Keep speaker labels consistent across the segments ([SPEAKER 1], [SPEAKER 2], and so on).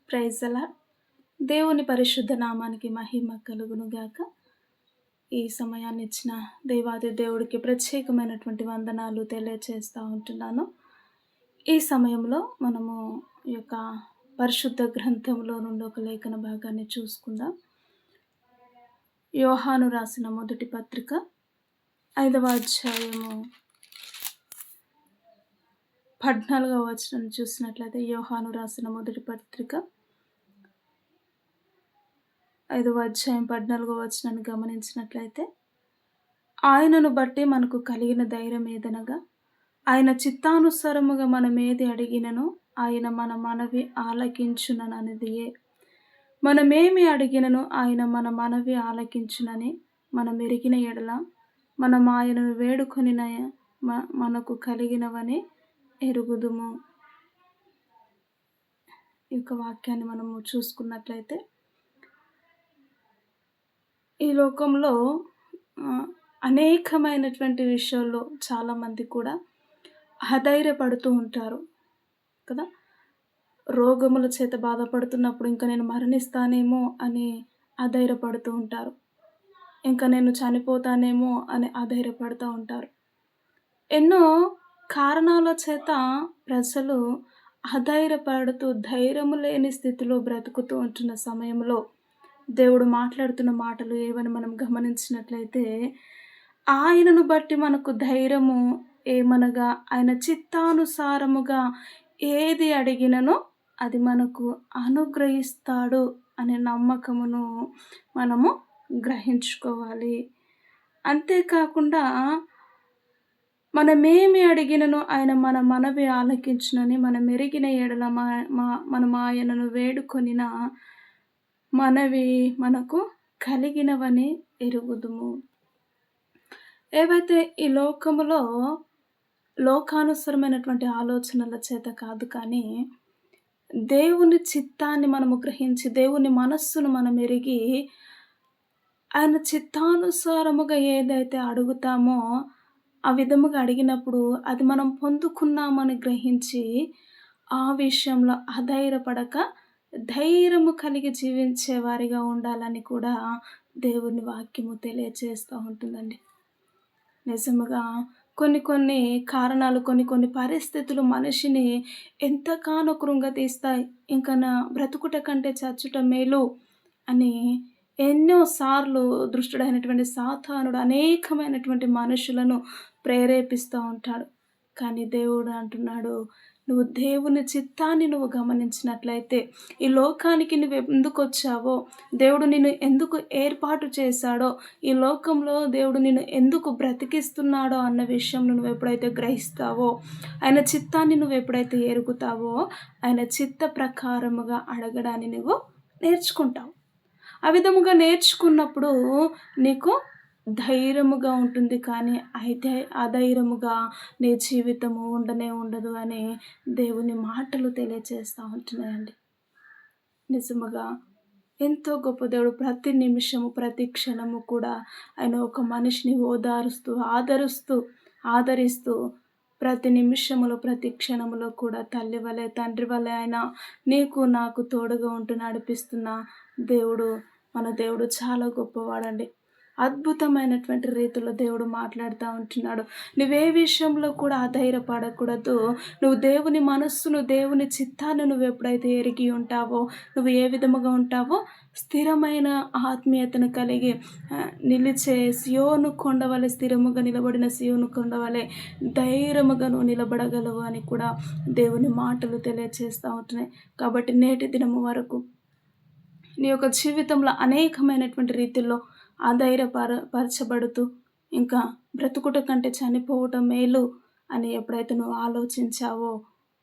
[SPEAKER 1] Praise అలా దేవుని పరిశుద్ధ నామానికి మహిమ కలుగును గాక. ఈ సమయాన్ని ఇచ్చిన దేవాది దేవుడికి ప్రత్యేకమైనటువంటి వందనాలు తెలియచేస్తూ ఉంటున్నాను. ఈ సమయంలో మనము ఈ యొక్క పరిశుద్ధ గ్రంథంలో నుండి ఒక లేఖన భాగాన్ని చూసుకుందాం. యోహాను రాసిన మొదటి పత్రిక 5వ అధ్యాయము 14వ వచనం చూసినట్లయితే, యోహాను రాసిన మొదటి పత్రిక 5వ అధ్యాయం 14వ వచనాన్ని గమనించినట్లయితే, ఆయనను బట్టి మనకు కలిగిన ధైర్యం ఏదనగా, ఆయన చిత్తానుసారముగా మనమేది అడిగినను ఆయన మన మనవి ఆలకించునననిదియే. మనమేమి అడిగినను ఆయన మన మనవి ఆలకించునని మనం ఎరిగిన ఎడల మనం ఆయనను వేడుకొనిన మనకు కలిగినవని ఎరుగుదుము. ఈ యొక్క వాక్యాన్ని మనము చూసుకున్నట్లయితే, ఈ లోకంలో అనేకమైనటువంటి విషయాల్లో చాలామంది కూడా అధైర్యపడుతూ ఉంటారు కదా. రోగముల చేత బాధపడుతున్నప్పుడు ఇంకా నేను మరణిస్తానేమో అని అధైర్యపడుతూ ఉంటారు. ఇంకా నేను చనిపోతానేమో అని అధైర్యపడుతూ ఉంటారు. ఎన్నో కారణాల చేత ప్రజలు అధైర్యపడుతూ ధైర్యము లేని స్థితిలో బ్రతుకుతూ ఉంటున్న సమయంలో దేవుడు మాట్లాడుతున్న మాటలు ఏవని మనం గమనించినట్లయితే, ఆయనను బట్టి మనకు ధైర్యము ఏమనగా ఆయన చిత్తానుసారముగా ఏది అడిగిననో అది మనకు అనుగ్రహిస్తాడు అనే నమ్మకమును మనము గ్రహించుకోవాలి. అంతేకాకుండా మనమేమి అడిగినను ఆయన మన మనవి ఆలకించునని మనం ఎరిగిన ఎడల మనం ఆయనను వేడుకొనిన మనవి మనకు కలిగినవని ఎరుగుదుము. ఏవైతే ఈ లోకములో లోకానుసరమైనటువంటి ఆలోచనల చేత కాదు, కానీ దేవుని చిత్తాన్ని మనము గ్రహించి దేవుని మనస్సును మనం ఎరిగి ఆయన చిత్తానుసారముగా ఏదైతే అడుగుతామో ఆ విధముగా అడిగినప్పుడు అది మనం పొందుకున్నామని గ్రహించి ఆ విషయంలో అధైర్యపడక ధైర్యము కలిగి జీవించే వారిగా ఉండాలని కూడా దేవుని వాక్యము తెలియజేస్తూ ఉంటుందండి. నిజముగా కొన్ని కారణాలు, కొన్ని పరిస్థితులు మనిషిని ఎంతగానో కృంగతీస్తాయి. ఇంకా నా బ్రతుకుట కంటే చచ్చుట మేలు అని ఎన్నోసార్లు దుష్టుడైనటువంటి సాతానుడు అనేకమైనటువంటి మనుషులను ప్రేరేపిస్తూ ఉంటాడు. కానీ దేవుడు అంటున్నాడు, నువ్వు దేవుని చిత్తాన్ని నువ్వు గమనించినట్లయితే, ఈ లోకానికి నువ్వు ఎందుకు వచ్చావో, దేవుడు నిన్ను ఎందుకు ఏర్పాటు చేశాడో, ఈ లోకంలో దేవుడు నిన్ను ఎందుకు బ్రతికిస్తున్నాడో అన్న విషయం నువ్వు ఎప్పుడైతే గ్రహిస్తావో, ఆయన చిత్తాన్ని నువ్వు ఎప్పుడైతే ఎరుగుతావో, ఆయన చిత్త ప్రకారముగా అడగడాన్ని నువ్వు నేర్చుకుంటావు. ఆ విధముగా నేర్చుకున్నప్పుడు నీకు ధైర్యముగా ఉంటుంది, కానీ అయితే అధైర్యముగా నీ జీవితము ఉండదు అని దేవుని మాటలు తెలియజేస్తూ ఉంటున్నాయండి. నిజముగా ఎంతో గొప్ప దేవుడు. ప్రతి నిమిషము ప్రతి క్షణము కూడా ఆయన ఒక మనిషిని ఆదరిస్తూ ప్రతి నిమిషములో ప్రతి క్షణములో కూడా తల్లి వలె తండ్రి వలె ఆయన నీకు నాకు తోడుగా ఉంటూ నడిపిస్తున్న దేవుడు. మన దేవుడు చాలా గొప్పవాడండి. అద్భుతమైనటువంటి రీతిలో దేవుడు మాట్లాడుతూ ఉంటున్నాడు. నువ్వే విషయంలో కూడా అధైర్యపడకూడదు. నువ్వు దేవుని మనస్సును, దేవుని చిత్తాన్ని నువ్వు ఎప్పుడైతే ఎరిగి ఉంటావో, నువ్వు ఏ విధముగా ఉంటావో, స్థిరమైన ఆత్మీయతను కలిగి నిలిచే సియోను కొండవలె, స్థిరముగా నిలబడిన సియోను కొండవలె ధైర్యముగా నువ్వు నిలబడగలవు అని కూడా దేవుని మాటలు తెలియజేస్తూ ఉంటున్నాయి. కాబట్టి నేటి దినము వరకు నీ యొక్క జీవితంలో అనేకమైనటువంటి రీతిల్లో పరచబడుతూ ఇంకా బ్రతుకుట కంటే చనిపోవటం మేలు అని ఎప్పుడైతే నువ్వు ఆలోచించావో,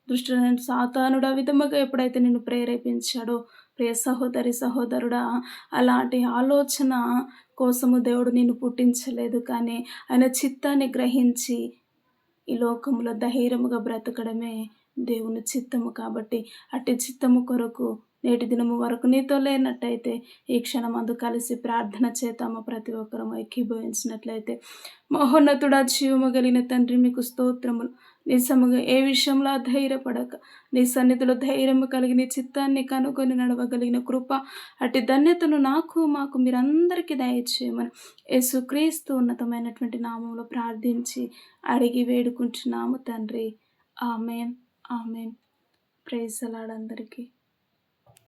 [SPEAKER 1] దుష్టుడైన సాతానుడు ఆ విధముగా ఎప్పుడైతే నిన్ను ప్రేరేపించాడో, ప్రియ సహోదరి సహోదరుడా, అలాంటి ఆలోచన కోసము దేవుడు నిన్ను పుట్టించలేదు, కానీ ఆయన చిత్తాన్ని గ్రహించి ఈ లోకంలో ధైర్యముగా బ్రతకడమే దేవుని చిత్తము. కాబట్టి అట్టి చిత్తము కొరకు నేటి దినము వరకు నీతో లేనట్టయితే ఈ క్షణమందు కలిసి ప్రార్థన చేద్దాము. ప్రతి ఒక్కరూ ఏకీభవించినట్లయితే, మహోన్నతుడా, జీవము కలిగిన తండ్రి, మీకు స్తోత్రములు నిజముగా ఏ విషయంలో ధైర్యపడక, నీ సన్నిధిలో ధైర్యము కలిగి, నీ చిత్తాన్ని కనుగొని నడవగలిగిన కృప, అట్టి ధన్యతను నాకు, మాకు మీరందరికీ దయచేయమని యేసుక్రీస్తు ఉన్నతమైనటువంటి నామములో ప్రార్థించి, అడిగి వేడుకుంటున్నాము తండ్రి. ఆమేన్. ఆమేన్. ప్రైజ్ ద లార్డ్ అందరికీ.